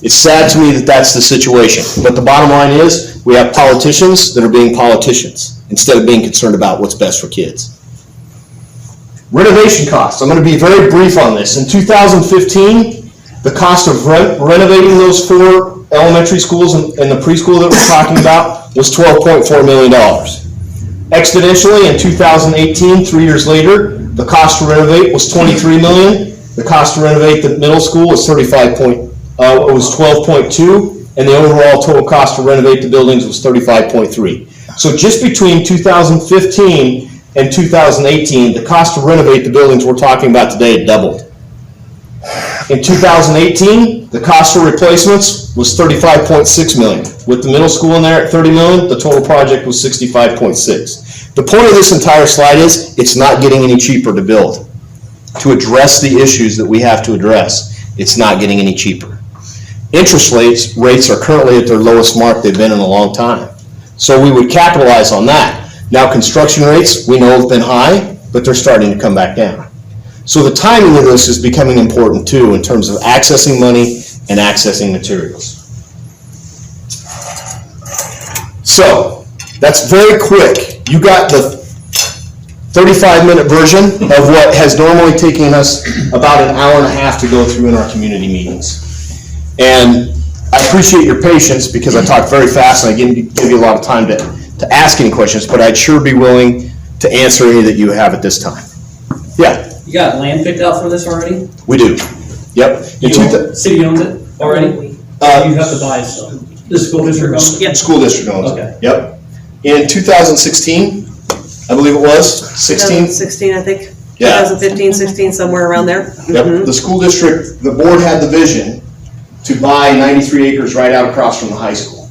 It's sad to me that that's the situation, but the bottom line is we have politicians that are being politicians instead of being concerned about what's best for kids. Renovation costs. I'm going to be very brief on this. In 2015, the cost of renovating those 4 elementary schools and the preschool that we're talking about was $12.4 million. Exponentially, in 2018, 3 years later, the cost to renovate was $23 million. The cost to renovate the middle school was $12.2, and the overall total cost to renovate the buildings was $35.3. So just between 2015 and 2018, the cost to renovate the buildings we're talking about today doubled. In 2018, the cost for replacements was $35.6 million. With the middle school in there at $30 million, the total project was $65.6. The point of this entire slide is it's not getting any cheaper to build. To address the issues that we have to address, it's not getting any cheaper. Interest rates are currently at their lowest mark they've been in a long time. So we would capitalize on that. Now construction rates, we know, have been high, but they're starting to come back down. So the timing of this is becoming important too in terms of accessing money and accessing materials. So that's very quick. You got the 35-minute version of what has normally taken us about an hour and a half to go through in our community meetings. And I appreciate your patience because I talk very fast and I give you a lot of time to ask any questions, but I'd sure be willing to answer any that you have at this time. Yeah? You got land picked out for this already? We do. Yep. City owns it already? You have to buy some. The school district owns it? Yep. School district owns it. Okay. Yep. In 2016, I believe it was, 16? 2016, I think. Yeah. 2015, 16, somewhere around there. Yep. The school district, the board had the vision to buy 93 acres right out across from the high school,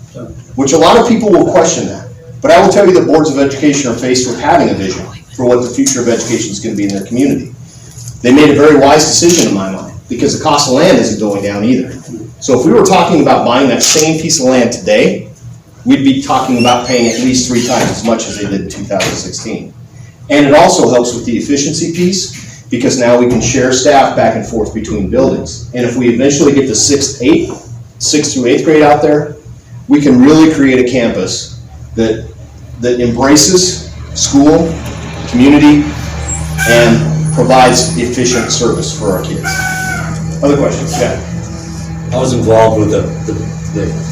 which a lot of people will question that. But I will tell you that boards of education are faced with having a vision for what the future of education is going to be in their community. They made a very wise decision in my mind, because the cost of land isn't going down either. So if we were talking about buying that same piece of land today, we'd be talking about paying at least 3 times as much as they did in 2016. And it also helps with the efficiency piece, because now we can share staff back and forth between buildings. And if we eventually get the 6th through 8th grade out there, we can really create a campus that embraces school, community, and provides efficient service for our kids. Other questions? Yeah. I was involved with the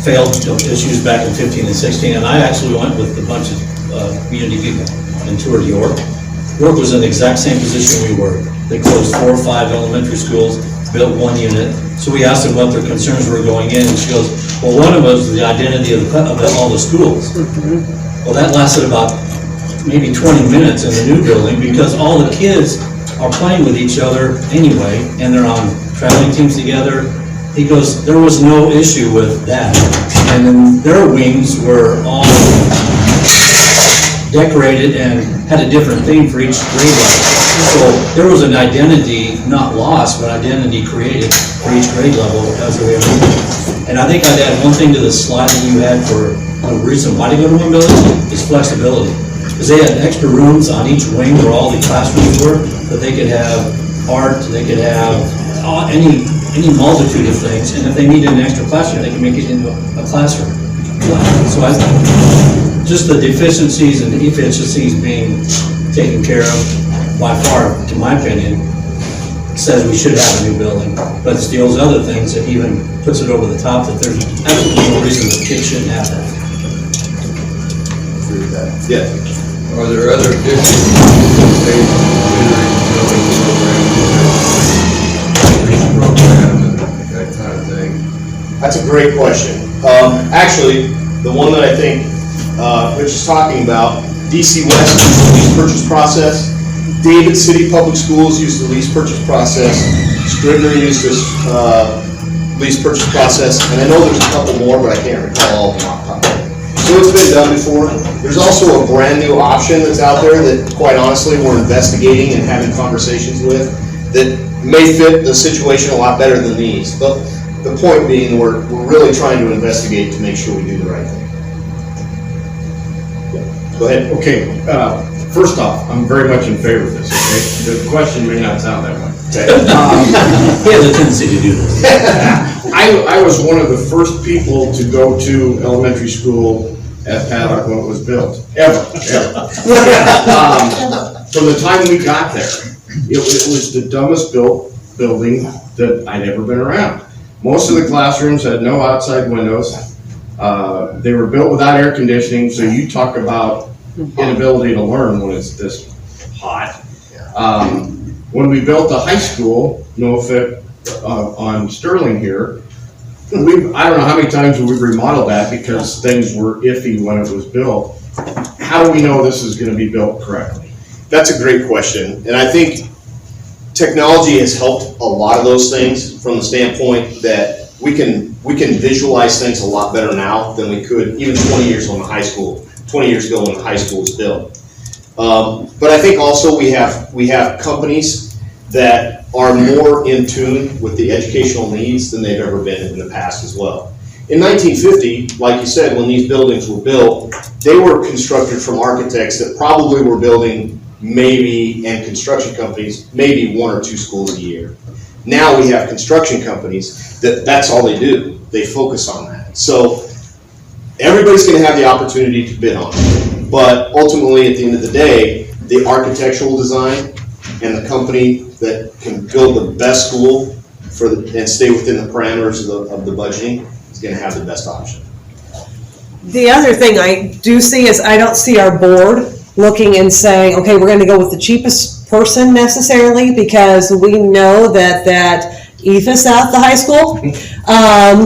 failed issues back in 15 and 16, and I actually went with a bunch of community people and toured York. York was in the exact same position we were. They closed 4 or 5 elementary schools, built 1 unit. So we asked them what their concerns were going in, and she goes, well, one of them was the identity of all the schools. Well, that lasted about maybe 20 minutes in the new building, because all the kids are playing with each other anyway, and they're on traveling teams together. He goes, there was no issue with that. And then their wings were all decorated and had a different theme for each grade level. So there was an identity, not lost, but identity created for each grade level because of everything. And I think I'd add one thing to the slide that you had for the reason why to go to one building is flexibility. Because they had extra rooms on each wing where all the classrooms were, that they could have art, they could have any multitude of things, and if they needed an extra classroom, they can make it into a classroom. So I think just the deficiencies and the efficiencies being taken care of, by far, to my opinion, says we should have a new building. But it's those other things that even puts it over the top, that there's absolutely no reason the kids shouldn't have that. Agree with that. Yeah. Are there other districts that pay building program and that kind of thing? That's a great question. Actually, the one that I think Rich is talking about, DC West used the lease purchase process. David City Public Schools used the lease purchase process. Scribner used this lease purchase process. And I know there's a couple more, but I can't recall all of them off the top of my head. So it's been done before. There's also a brand new option that's out there that, quite honestly, we're investigating and having conversations with that may fit the situation a lot better than these. But the point being, we're really trying to investigate to make sure we do the right thing. Yeah. Go ahead. Okay, first off, I'm very much in favor of this, okay? The question may not sound that way. He has a tendency to do this. I was one of the first people to go to elementary school at Paddock when it was built, ever. From the time we got there, it was the dumbest built building that I'd ever been around. Most of the classrooms had no outside windows. They were built without air conditioning, so you talk about inability to learn when it's this hot. When we built the high school, on Sterling here, I don't know how many times we've remodeled that because things were iffy when it was built. How do we know this is going to be built correctly? That's a great question. And I think technology has helped a lot of those things from the standpoint that we can visualize things a lot better now than we could even 20 years ago when the high school was built. But I think also we have companies that are more in tune with the educational needs than they've ever been in the past as well. In 1950, like you said, when these buildings were built, they were constructed from architects that probably were building and construction companies, maybe 1 or 2 schools a year. Now we have construction companies that's all they do. They focus on that. So everybody's going to have the opportunity to bid on it. But ultimately, at the end of the day, the architectural design and the company that can build the best school and stay within the parameters of the budgeting is going to have the best option. The other thing I do see is I don't see our board looking and saying, okay, we're going to go with the cheapest person necessarily, because we know that ethos at the high school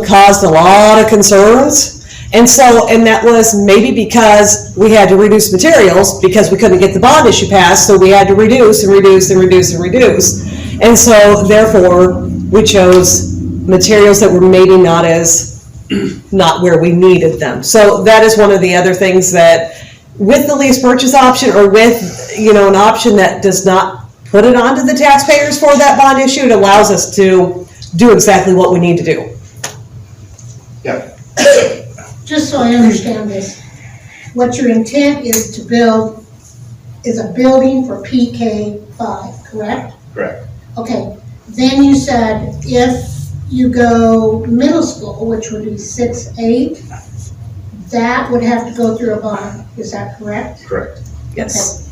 caused a lot of concerns. And that was maybe because we had to reduce materials because we couldn't get the bond issue passed, so we had to reduce and reduce and reduce and reduce. And so therefore we chose materials that were maybe not where we needed them. So that is one of the other things that with the lease purchase option or with, an option that does not put it onto the taxpayers for that bond issue, it allows us to do exactly what we need to do. Yeah. Just so I understand this, what your intent is to build is a building for PK5, correct? Correct. Okay, then you said if you go middle school, which would be 6, 8, that would have to go through a bond, is that correct? Correct. Yes.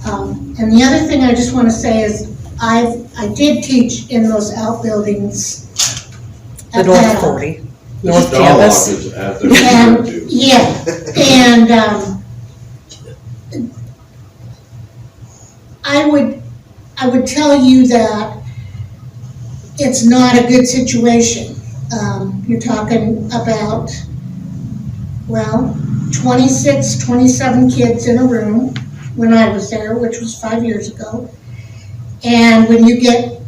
And the other thing I just want to say is, I did teach in those outbuildings The at North Paddock. 40, North Dog Campus. walkers out there And, too. yeah, and, I would tell you that it's not a good situation. You're talking about, 26, 27 kids in a room when I was there, which was 5 years ago. And when you get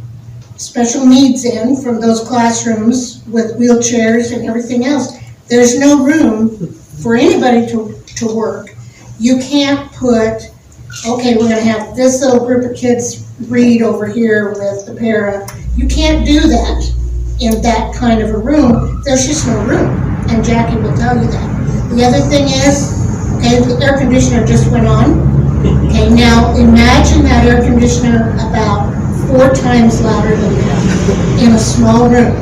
special needs in from those classrooms with wheelchairs and everything else, there's no room for anybody to work. You can't put, okay, we're gonna have this little group of kids read over here with the para. You can't do that in that kind of a room. There's just no room, and Jackie will tell you that. The other thing is, okay, the air conditioner just went on. Okay, now imagine that air conditioner about 4 times louder than that in a small room.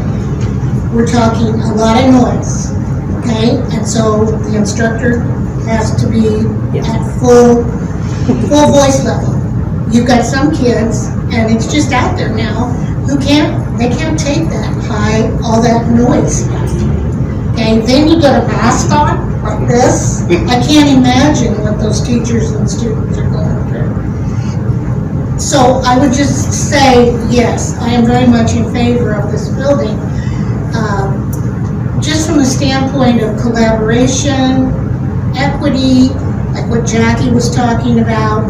We're talking a lot of noise, okay? And so the instructor has to be at full voice level. You've got some kids, and it's just out there now, who they can't take that high, all that noise. Okay, then you get a mask on, like this. I can't imagine what those teachers and students are going through. So I would just say, yes, I am very much in favor of this building. Just from the standpoint of collaboration, equity, like what Jackie was talking about,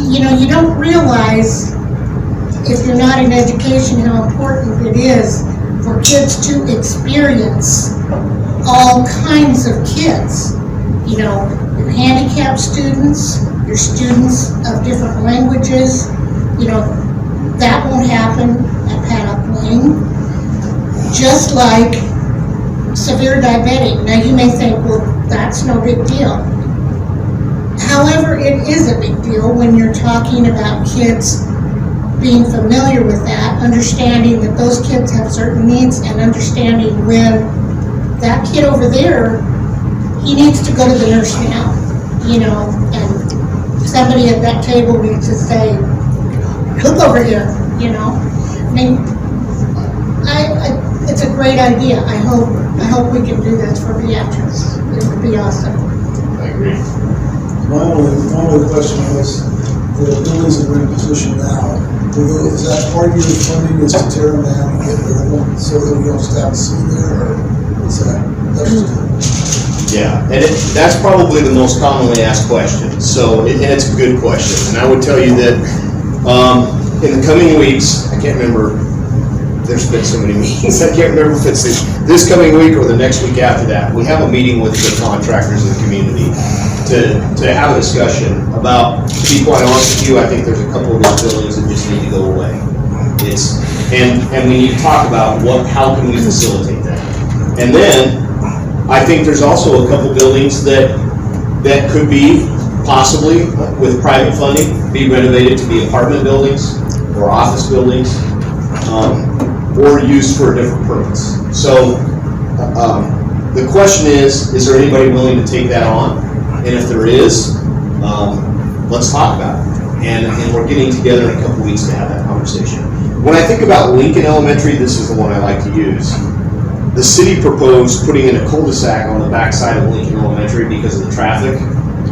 you don't realize, if you're not in education, how important it is for kids to experience all kinds of kids. Your handicapped students, your students of different languages, that won't happen at Paddock Lane. Just like severe diabetic. Now you may think, well, that's no big deal. However, it is a big deal when you're talking about kids being familiar with that, understanding that those kids have certain needs, and understanding when that kid over there, he needs to go to the nurse now, and somebody at that table needs to say, look over here, I mean, it's a great idea. I hope we can do this for Beatrice. It would be awesome. I agree. My only question was, the buildings that are in position now, is that part of your funding is to tear them down and get rid of them so that we don't have to see there, or is that's just Yeah, and that's probably the most commonly asked question. So, and it's a good question. And I would tell you that in the coming weeks, I can't remember, there's been so many meetings, I can't remember if it's this coming week or the next week after that. We have a meeting with the contractors in the community to have a discussion about, to be quite honest with you, I think there's a couple of those buildings that just need to go away. And we need to talk about how can we facilitate that. And then, I think there's also a couple buildings that could be possibly, with private funding, be renovated to be apartment buildings or office buildings, or used for a different purpose. So the question is there anybody willing to take that on? And if there is, let's talk about it. And we're getting together in a couple weeks to have that conversation. When I think about Lincoln Elementary, this is the one I like to use. The city proposed putting in a cul-de-sac on the backside of Lincoln Elementary because of the traffic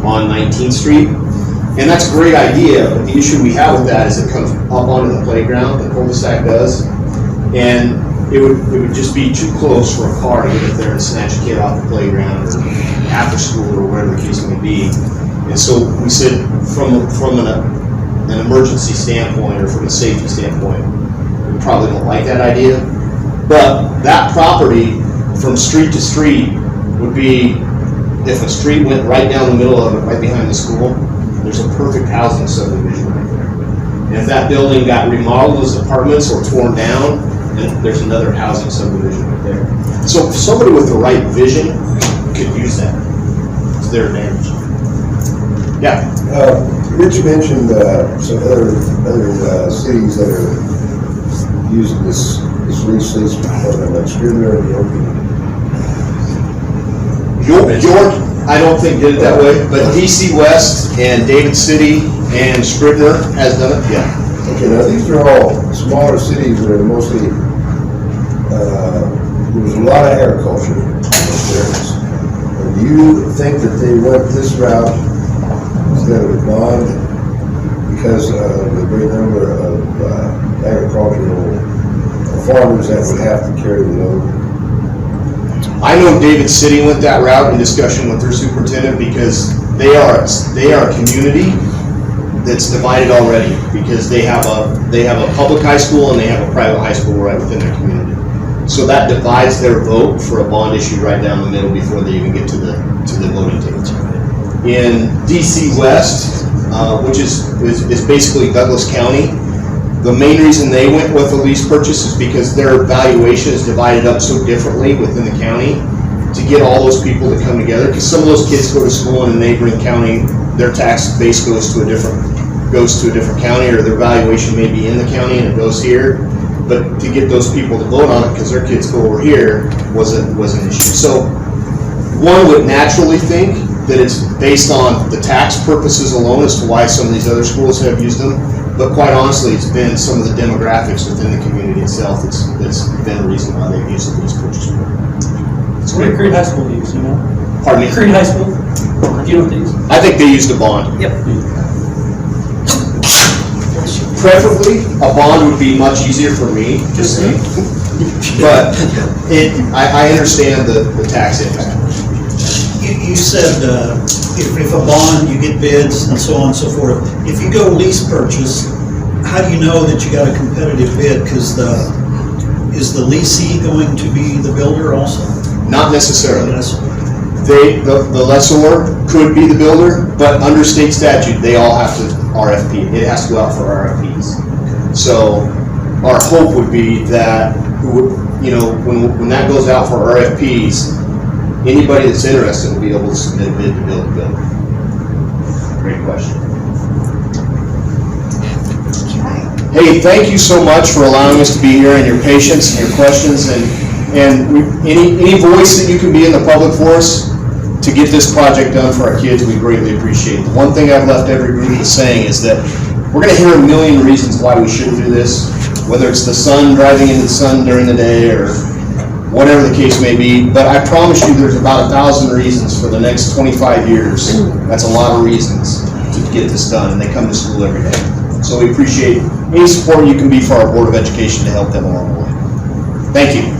on 19th Street. And that's a great idea, but the issue we have with that is it comes up onto the playground, the cul-de-sac does, and it would just be too close for a car to get up there and snatch a kid off the playground or after school or whatever the case may be. And so we said from an emergency standpoint or from a safety standpoint, we probably don't like that idea. But that property from street to street would be if a street went right down the middle of it, right behind the school, there's a perfect housing subdivision right there. And if that building got remodeled as apartments or torn down, then there's another housing subdivision right there. So somebody with the right vision could use that to their advantage. Yeah. Rich mentioned some other cities that are using this lease program, like Scrivener and York, I don't think did it that way, but DC West and David City and Scrivener has done it, yeah. Okay, now these are all smaller cities that are mostly, there's a lot of agriculture in those areas. And do you think that they went this route instead of a bond because of the great number of agricultural farmers that would have to carry the load? I know David City went that route in discussion with their superintendent because they are a community that's divided already because they have a public high school and they have a private high school right within their community. So that divides their vote for a bond issue right down the middle before they even get to the voting tickets. In DC West, which is basically Douglas County, the main reason they went with a lease purchase is because their valuation is divided up so differently within the county to get all those people to come together. Because some of those kids go to school in a neighboring county, their tax base goes to a different county, or their valuation may be in the county and it goes here. But to get those people to vote on it because their kids go over here was an issue. So one would naturally think that it's based on the tax purposes alone as to why some of these other schools have used them. But quite honestly, it's been some of the demographics within the community itself that's been a reason why they've used the lease purchase program. So what did Creed High School use, you know? Pardon me? Creed High School? Do you know what they use? I think they used a bond. Yep. Preferably, a bond would be much easier for me, just saying. But I understand the tax impact. You said if a bond, you get bids and so on and so forth. If you go lease purchase, how do you know that you got a competitive bid? Because is the leasee going to be the builder also? Not necessarily. Yes. The lessor could be the builder, but under state statute, they all have to RFP. It has to go out for RFPs. So our hope would be that, when that goes out for RFPs, anybody that's interested will be able to submit a bid to build a building. Great question. Hey, thank you so much for allowing us to be here and your patience and your questions and any voice that you can be in the public force to get this project done for our kids, we greatly appreciate. The one thing I've left every group saying is that we're going to hear a million reasons why we shouldn't do this, whether it's the sun, driving into the sun during the day, or whatever the case may be, but I promise you there's about 1,000 reasons for the next 25 years. That's a lot of reasons to get this done, and they come to school every day. So we appreciate any support you can be for our Board of Education to help them along the way. Thank you.